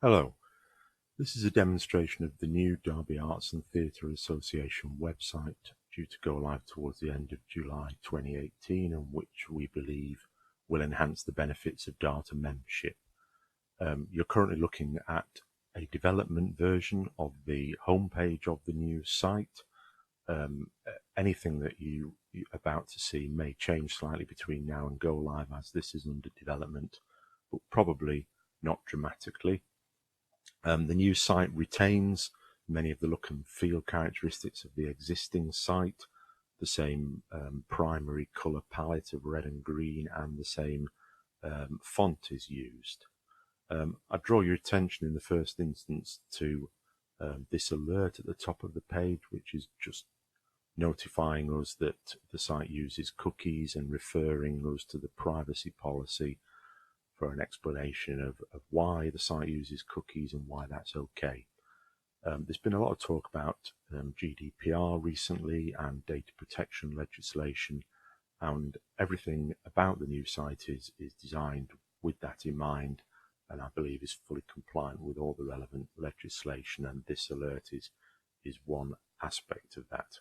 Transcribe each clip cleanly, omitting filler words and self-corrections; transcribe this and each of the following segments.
Hello, this is a demonstration of the new Derby Arts and Theatre Association website due to go live towards the end of July 2018 and which we believe will enhance the benefits of Data membership. You're currently looking at a development version of the homepage of the new site. Anything that you're about to see may change slightly between now and go live as this is under development, but probably not dramatically. The new site retains many of the look and feel characteristics of the existing site, the same primary colour palette of red and green, and the same font is used. I draw your attention in the first instance to this alert at the top of the page, which is just notifying us that the site uses cookies and referring us to the privacy policy for an explanation of why the site uses cookies and why that's okay. There's been a lot of talk about GDPR recently and data protection legislation, and everything about the new site is designed with that in mind, and I believe is fully compliant with all the relevant legislation, and this alert is one aspect of that.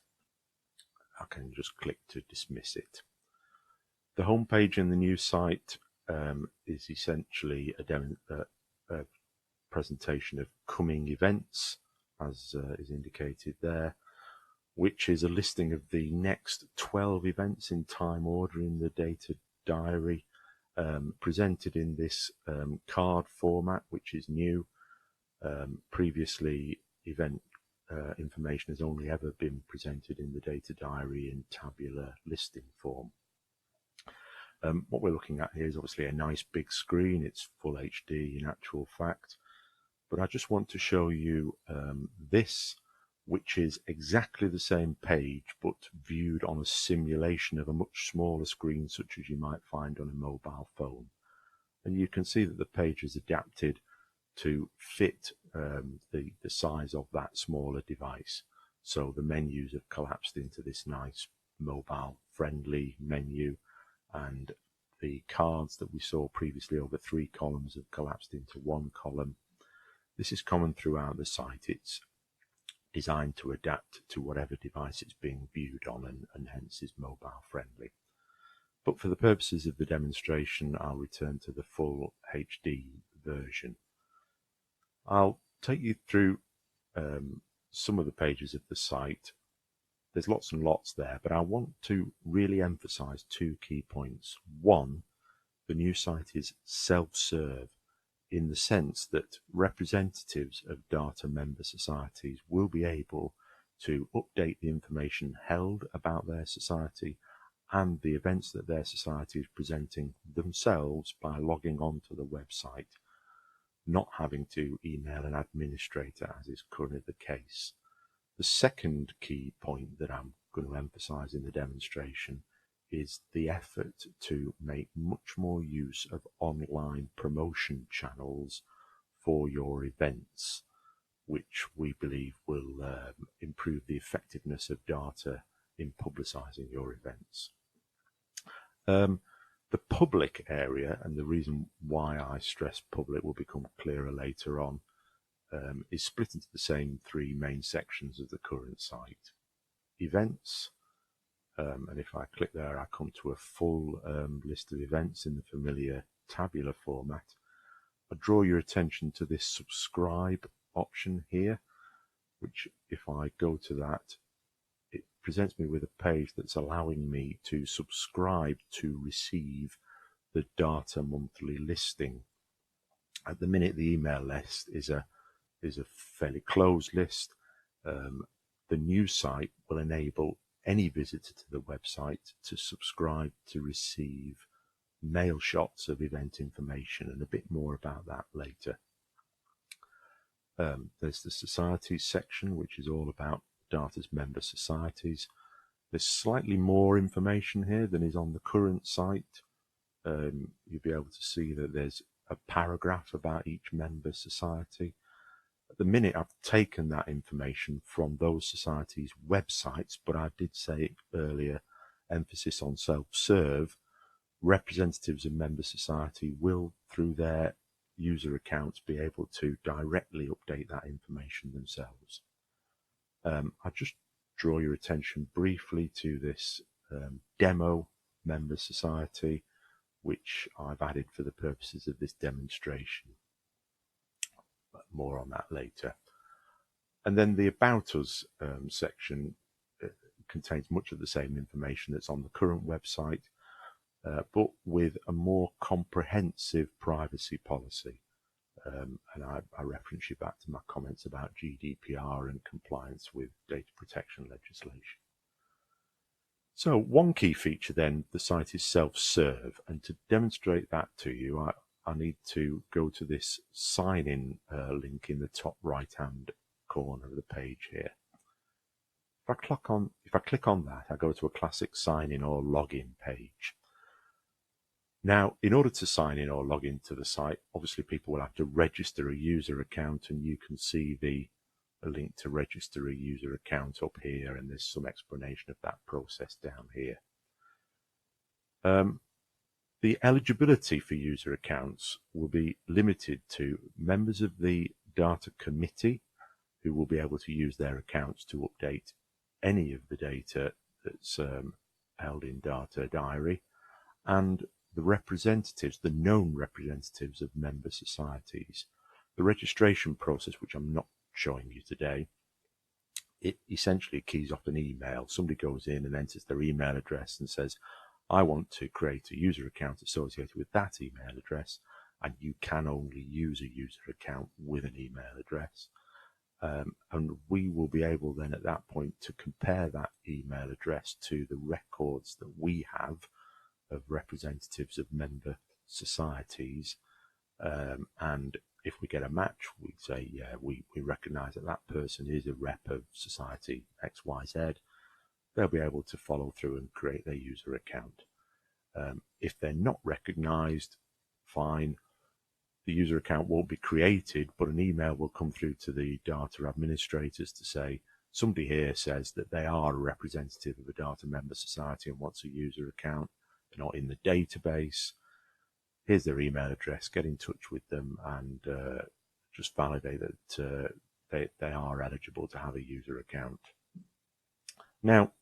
I can just click to dismiss it. The homepage in the new site is essentially a presentation of coming events, as is indicated there, which is a listing of the next 12 events in time order in the data diary, presented in this card format, which is new. Previously, event information has only ever been presented in the data diary in tabular listing form. What we're looking at here is obviously a nice big screen. It's full HD in actual fact, but I just want to show you this, which is exactly the same page but viewed on a simulation of a much smaller screen such as you might find on a mobile phone. And you can see that the page is adapted to fit the size of that smaller device. So the menus have collapsed into this nice mobile friendly menu, and the cards that we saw previously over 3 columns have collapsed into 1 column. This is common throughout the site. It's designed to adapt to whatever device it's being viewed on, and hence is mobile friendly. But for the purposes of the demonstration, I'll return to the full HD version. I'll take you through some of the pages of the site. There's lots and lots there, but I want to really emphasize 2 key points. One, the new site is self-serve in the sense that representatives of data member societies will be able to update the information held about their society and the events that their society is presenting themselves by logging on to the website, not having to email an administrator as is currently the case. The second key point that I'm going to emphasize in the demonstration is the effort to make much more use of online promotion channels for your events, which we believe will improve the effectiveness of data in publicizing your events. The public area, and the reason why I stress public will become clearer later on, is split into the same 3 main sections of the current site. Events, and if I click there I come to a full list of events in the familiar tabular format. I draw your attention to this subscribe option here, which if I go to that, it presents me with a page that's allowing me to subscribe to receive the data monthly listing. At the minute the email list is a fairly closed list. The new site will enable any visitor to the website to subscribe to receive mail shots of event information, and a bit more about that later. There's the societies section, which is all about Data's member societies. There's slightly more information here than is on the current site. You'll be able to see that there's a paragraph about each member society. At the minute, I've taken that information from those societies' websites, but I did say earlier, emphasis on self-serve. Representatives of member society will, through their user accounts be able to directly update that information themselves. I'll just draw your attention briefly to this demo member society, which I've added for the purposes of this demonstration. But more on that later. And then the About Us section contains much of the same information that's on the current website, but with a more comprehensive privacy policy. And I reference you back to my comments about GDPR and compliance with data protection legislation. So one key feature then, the site is self-serve, and to demonstrate that to you, I need to go to this sign-in link in the top right-hand corner of the page here. If I click on that, I go to a classic sign-in or login page. Now, in order to sign in or log into the site, obviously people will have to register a user account, and you can see the link to register a user account up here, and there's some explanation of that process down here. The eligibility for user accounts will be limited to members of the data committee, who will be able to use their accounts to update any of the data that's held in Data Diary, and the representatives, the known representatives of member societies. The registration process, which I'm not showing you today, it essentially keys off an email. Somebody goes in and enters their email address and says, I want to create a user account associated with that email address, and you can only use a user account with an email address. And we will be able then at that point to compare that email address to the records that we have of representatives of member societies, and if we get a match, we say, yeah, we recognize that that person is a rep of society XYZ. They'll be able to follow through and create their user account. If they're not recognized, fine, the user account won't be created, but an email will come through to the data administrators to say, somebody here says that they are a representative of a data member society and wants a user account. They're not in the database. Here's their email address. Get in touch with them and just validate that they are eligible to have a user account. Now,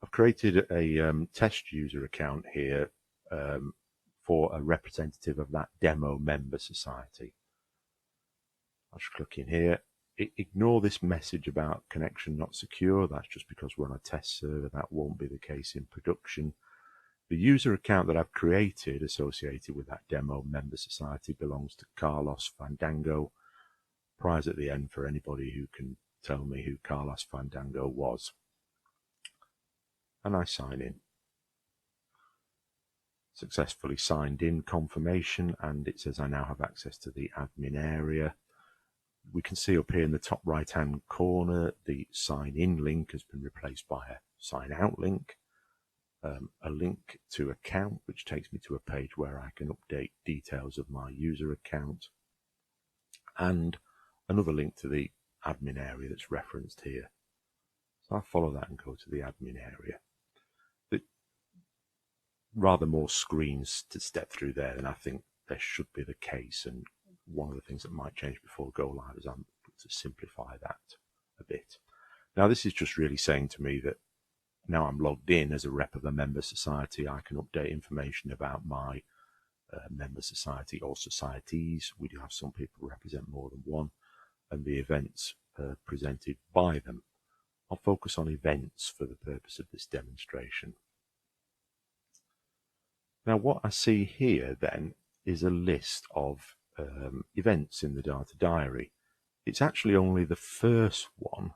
I've created a test user account here for a representative of that demo member society. I'll just click in here. Ignore this message about connection not secure. That's just because we're on a test server. That won't be the case in production. The user account that I've created associated with that demo member society belongs to Carlos Fandango. Prize at the end for anybody who can tell me who Carlos Fandango was. And I sign in. Successfully signed in, confirmation, and it says I now have access to the admin area. We can see up here in the top right hand corner the sign in link has been replaced by a sign out link. A link to account, which takes me to a page where I can update details of my user account, and another link to the admin area that's referenced here. So I'll follow that and go to the admin area. Rather more screens to step through there than I think there should be the case, and one of the things that might change before go live is I'm to simplify that a bit. Now this is just really saying to me that now I'm logged in as a rep of a member society, I can update information about my member society or societies. We do have some people represent more than one, and the events presented by them. I'll focus on events for the purpose of this demonstration. Now what I see here then is a list of events in the Data Diary. It's actually only the first one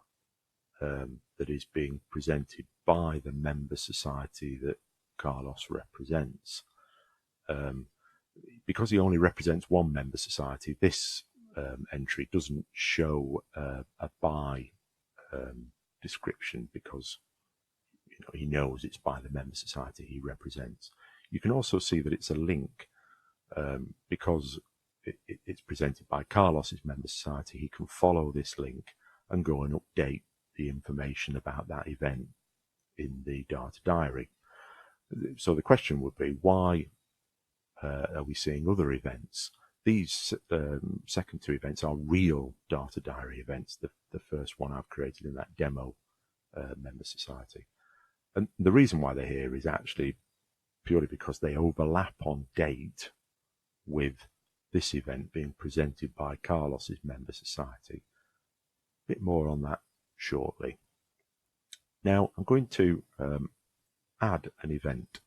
that is being presented by the member society that Carlos represents. Because he only represents one member society, this entry doesn't show a by description, because he knows it's by the member society he represents. You can also see that it's a link because it's presented by Carlos's member society. He can follow this link and go and update the information about that event in the Data Diary. So the question would be, why are we seeing other events? these second two events are real data diary events. The first one I've created in that demo member society. And the reason why they're here is actually purely because they overlap on date with this event being presented by Carlos's member society. A bit more on that shortly. Now I'm going to add an event,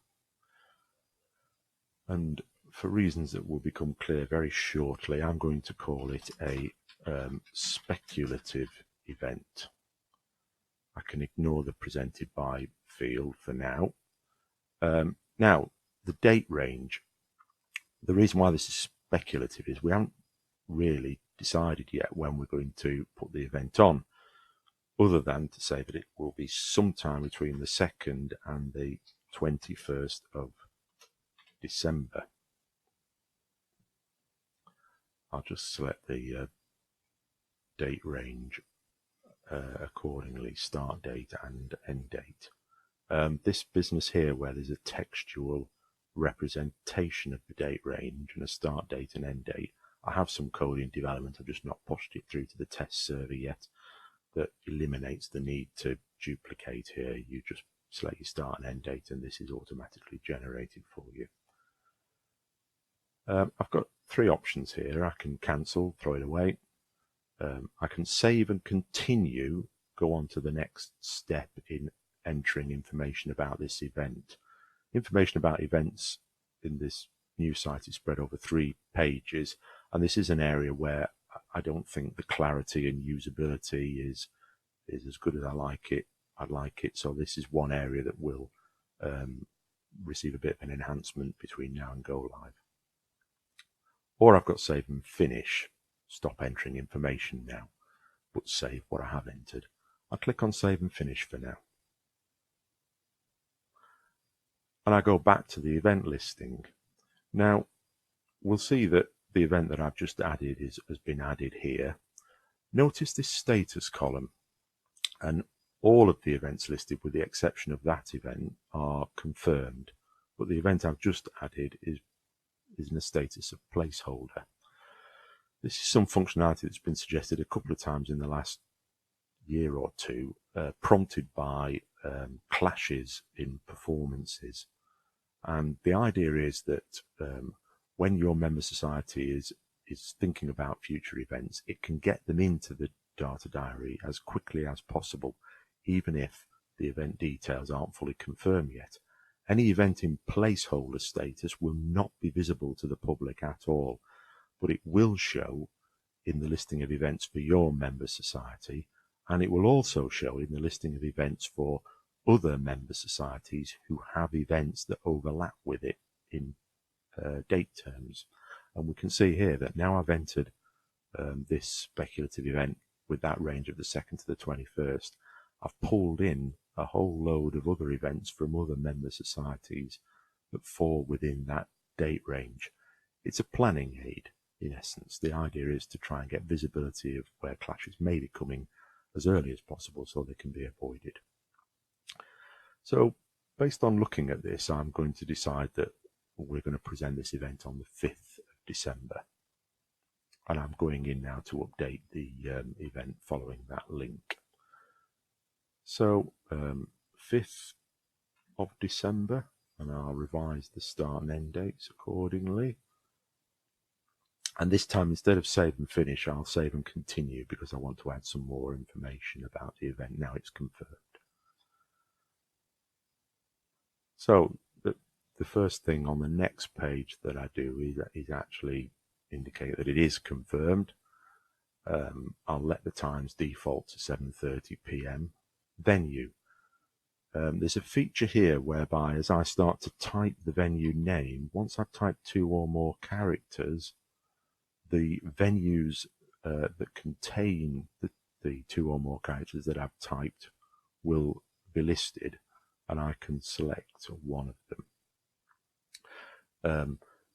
and for reasons that will become clear very shortly, I'm going to call it a speculative event. I can ignore the presented by field for now. Now, the date range. The reason why this is speculative is we haven't really decided yet when we're going to put the event on, other than to say that it will be sometime between the 2nd and the 21st of December. I'll just select the date range accordingly, start date and end date. This business here, where there's a textual representation of the date range and a start date and end date, I have some code in development. I've just not pushed it through to the test server yet. That eliminates the need to duplicate here. You just select your start and end date and this is automatically generated for you. I've got three options here. I can cancel, throw it away. I can save and continue, go on to the next step in entering information about this event. Information about events in this new site is spread over 3 pages, and this is an area where I don't think the clarity and usability is as good as I'd like it. So this is one area that will receive a bit of an enhancement between now and go live. Or I've got save and finish. Stop entering information now, but save what I have entered. I'll click on save and finish for now. And I go back to the event listing. Now, we'll see that the event that I've just added has been added here. Notice this status column, and all of the events listed with the exception of that event are confirmed, but the event I've just added is in a status of placeholder. This is some functionality that's been suggested a couple of times in the last year or two, prompted by clashes in performances. And the idea is that when your member society is thinking about future events, it can get them into the data diary as quickly as possible, even if the event details aren't fully confirmed yet. Any event in placeholder status will not be visible to the public at all, but it will show in the listing of events for your member society, and it will also show in the listing of events for other member societies who have events that overlap with it in date terms. And we can see here that now I've entered this speculative event with that range of the 2nd to the 21st. I've pulled in a whole load of other events from other member societies that fall within that date range. It's a planning aid, in essence. The idea is to try and get visibility of where clashes may be coming as early as possible so they can be avoided. So based on looking at this, I'm going to decide that we're going to present this event on the 5th of December. And I'm going in now to update the event following that link. So 5th of December, and I'll revise the start and end dates accordingly. And this time, instead of save and finish, I'll save and continue because I want to add some more information about the event now it's confirmed. So the first thing on the next page that I do is actually indicate that it is confirmed. I'll let the times default to 7:30 p.m. Venue. There's a feature here whereby as I start to type the venue name, once I've typed 2 or more characters, the venues that contain the 2 or more characters that I've typed will be listed, and I can select one of them.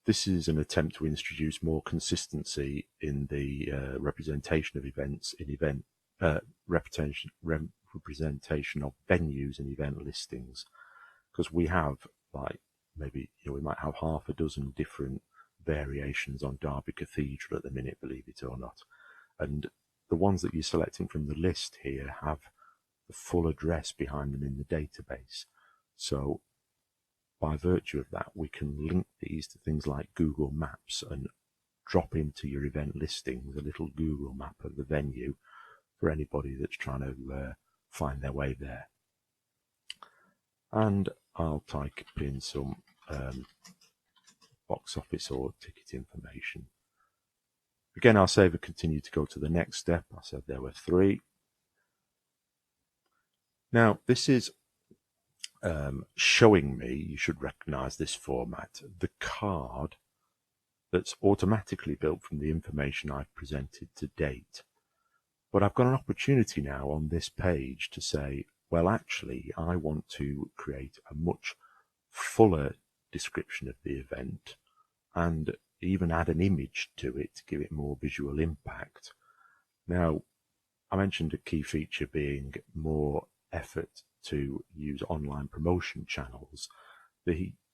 This is an attempt to introduce more consistency in the representation of events in representation of venues and event listings, because we have, like, maybe we might have half a dozen different variations on Derby Cathedral at the minute, believe it or not. And the ones that you're selecting from the list here have the full address behind them in the database. So by virtue of that, we can link these to things like Google Maps and drop into your event listings a little Google map of the venue for anybody that's trying to find their way there. And I'll type in some box office or ticket information. Again, I'll save and continue to go to the next step. I said there were 3. Now, this is showing me, you should recognize this format, the card that's automatically built from the information I've presented to date. But I've got an opportunity now on this page to say, well, actually, I want to create a much fuller description of the event and even add an image to it to give it more visual impact. Now, I mentioned a key feature being more effort to use online promotion channels.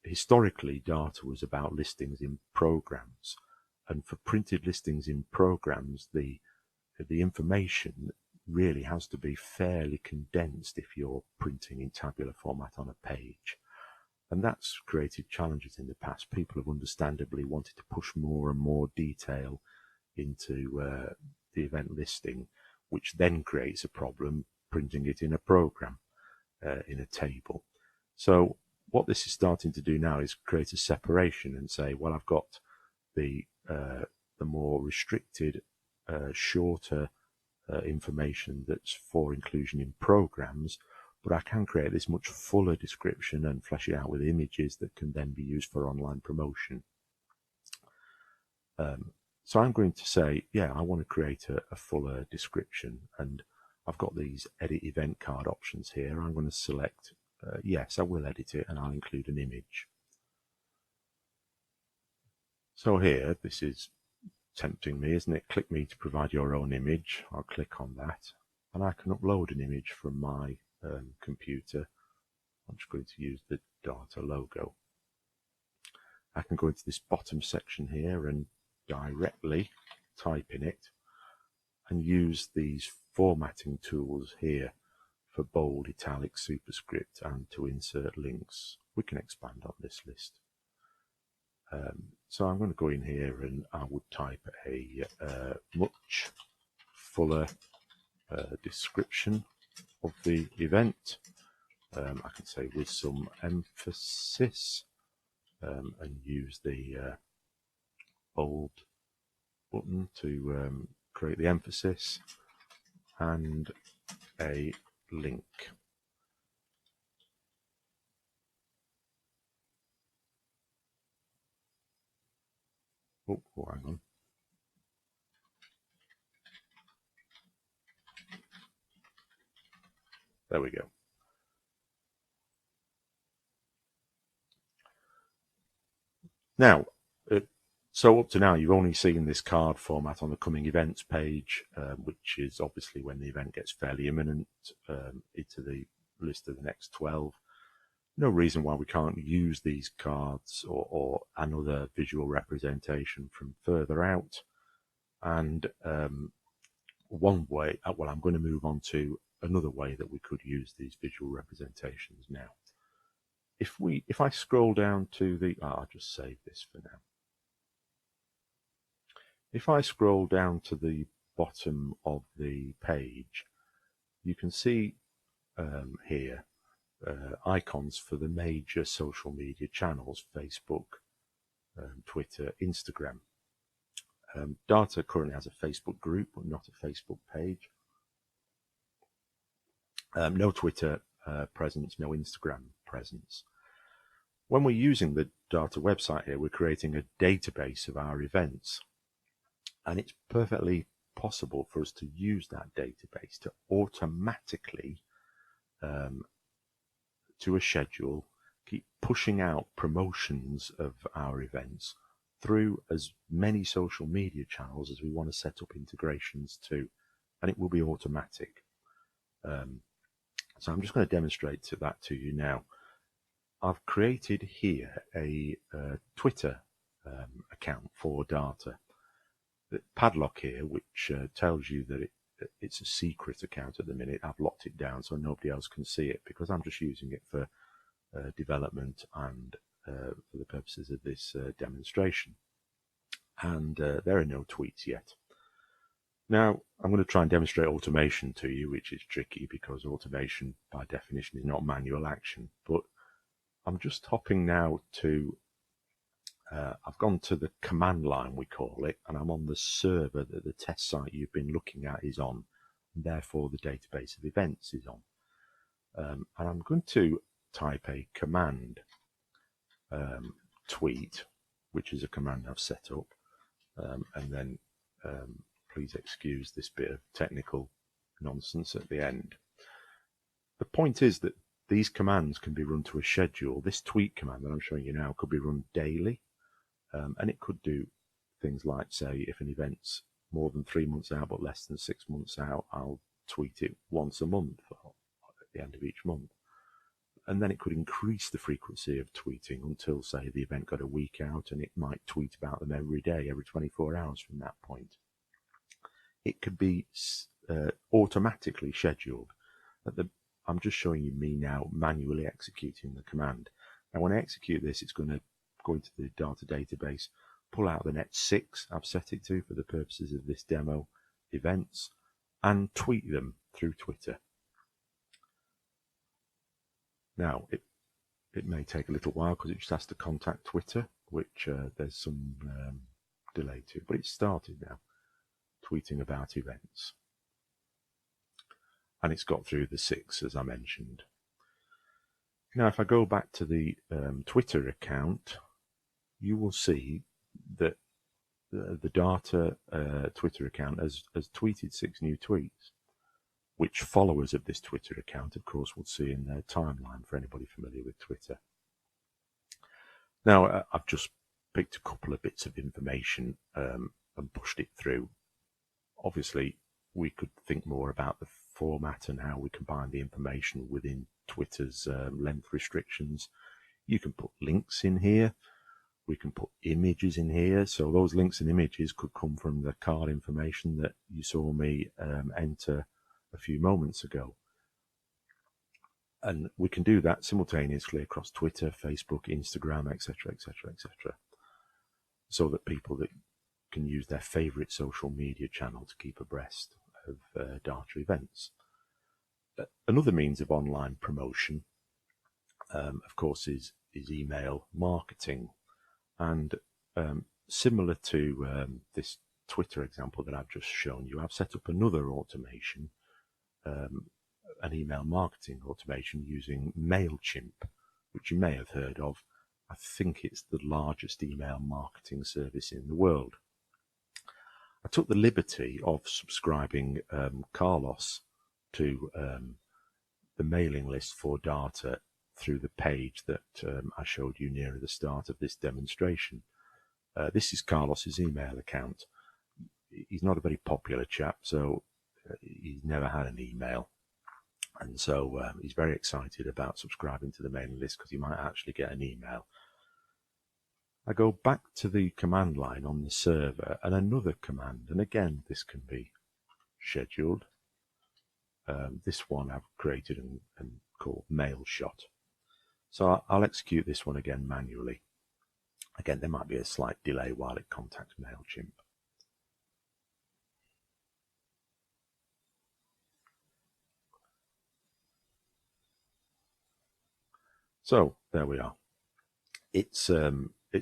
Historically, data was about listings in programs, and for printed listings in programs, the information really has to be fairly condensed if you're printing in tabular format on a page. And that's created challenges in the past. People have understandably wanted to push more and more detail into the event listing, which then creates a problem printing it in a program, in a table. So what this is starting to do now is create a separation and say, well, I've got the more restricted, shorter information that's for inclusion in programs, but I can create this much fuller description and flesh it out with images that can then be used for online promotion. So I'm going to say, yeah, I want to create a fuller description, and I've got these edit event card options here. I'm going to select yes, I will edit it, and I'll include an image. So here, this is tempting me, isn't it? Click me to provide your own image. I'll click on that, and I can upload an image from my computer. I'm just going to use the Data logo. I can go into this bottom section here and directly type in it and use these formatting tools here for bold, italic, superscript, and to insert links. We can expand on this list. So I'm going to go in here and I would type a much fuller description of the event. I can say with some emphasis, and use the bold button to create the emphasis, and a link. Oh, hang on. There we go. Now, so up to now, you've only seen this card format on the coming events page, which is obviously when the event gets fairly imminent, into the list of the next 12. No reason why we can't use these cards or another visual representation from further out. And one way, well, I'm going to move on to another way that we could use these visual representations now. If I scroll down to the, I'll just save this for now. If I scroll down to the bottom of the page, you can see here icons for the major social media channels: Facebook, Twitter, Instagram. Data currently has a Facebook group, but not a Facebook page. No Twitter presence, no Instagram presence. When we're using the Data website here, we're creating a database of our events. And it's perfectly possible for us to use that database to automatically, to a schedule, keep pushing out promotions of our events through as many social media channels as we want to set up integrations to, and it will be automatic. So I'm just going to demonstrate that to you now. I've created here a Twitter account for data. The padlock here, which tells you that it's a secret account at the minute. I've locked it down so nobody else can see it because I'm just using it for development and for the purposes of this demonstration. And there are no tweets yet. Now, I'm going to try and demonstrate automation to you, which is tricky because automation, by definition, is not manual action. But I'm just hopping now to, I've gone to the command line, we call it, and I'm on the server that the test site you've been looking at is on, and therefore the database of events is on. And I'm going to type a command, tweet, which is a command I've set up, and then please excuse this bit of technical nonsense at the end. The point is that these commands can be run to a schedule. This tweet command that I'm showing you now could be run daily, and it could do things like, say, if an event's more than 3 months out but less than 6 months out, I'll tweet it once a month or at the end of each month. And then it could increase the frequency of tweeting until, say, the event got a week out, and it might tweet about them every day, every 24 hours from that point. It could be automatically scheduled. I'm just showing you me now manually executing the command. Now, when I execute this, it's going to go into the data database, pull out the net 6 I've set it to for the purposes of this demo, events, and tweet them through Twitter. Now, it may take a little while because it just has to contact Twitter, which there's some delay to, but it's started now, tweeting about events. And it's got through the 6, as I mentioned. Now, if I go back to the Twitter account, you will see that the data Twitter account has tweeted 6 new tweets, which followers of this Twitter account, of course, will see in their timeline for anybody familiar with Twitter. Now, I've just picked a couple of bits of information and pushed it through. Obviously, we could think more about the format and how we combine the information within Twitter's length restrictions. You can put links in here. We can put images in here. So those links and images could come from the card information that you saw me enter a few moments ago. And we can do that simultaneously across Twitter, Facebook, Instagram, etc., etc., etc., so that people that can use their favorite social media channel to keep abreast of data events. Another means of online promotion, of course, is email marketing. And similar to this Twitter example that I've just shown you, I've set up another automation, an email marketing automation using MailChimp, which you may have heard of. I think it's the largest email marketing service in the world. I took the liberty of subscribing Carlos to the mailing list for data through the page that I showed you near the start of this demonstration. This is Carlos's email account. He's not a very popular chap, so he's never had an email. And so he's very excited about subscribing to the mailing list because he might actually get an email. I go back to the command line on the server and another command, and again this can be scheduled. This one I've created and called MailShot. So I'll execute this one again manually. Again, there might be a slight delay while it contacts MailChimp. So there we are. It's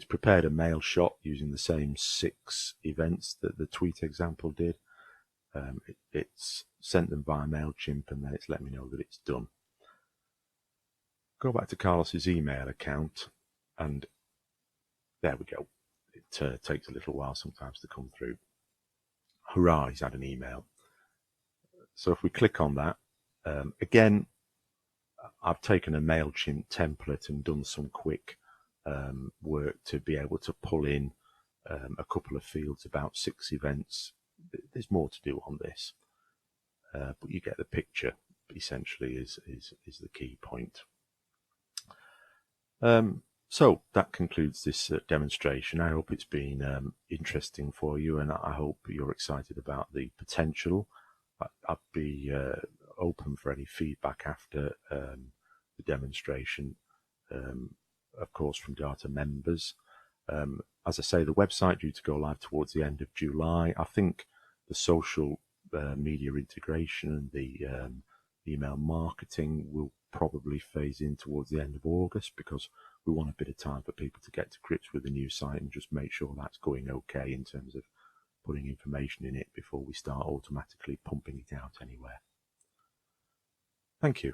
prepared a mail shot using the same 6 events that the tweet example did. It's sent them via MailChimp, and then it's let me know that it's done. Go back to Carlos's email account, and there we go. It takes a little while sometimes to come through. Hurrah, he's had an email. So if we click on that, again, I've taken a MailChimp template and done some quick work to be able to pull in a couple of fields about 6 events. There's more to do on this, but you get the picture. Essentially, is the key point. So that concludes this demonstration. I hope it's been interesting for you, and I hope you're excited about the potential. I'd be open for any feedback after the demonstration, of course, from data members. As I say, the website due to go live towards the end of July. I think the social media integration and the email marketing will probably phase in towards the end of August, because we want a bit of time for people to get to grips with the new site and just make sure that's going okay in terms of putting information in it before we start automatically pumping it out anywhere. Thank you.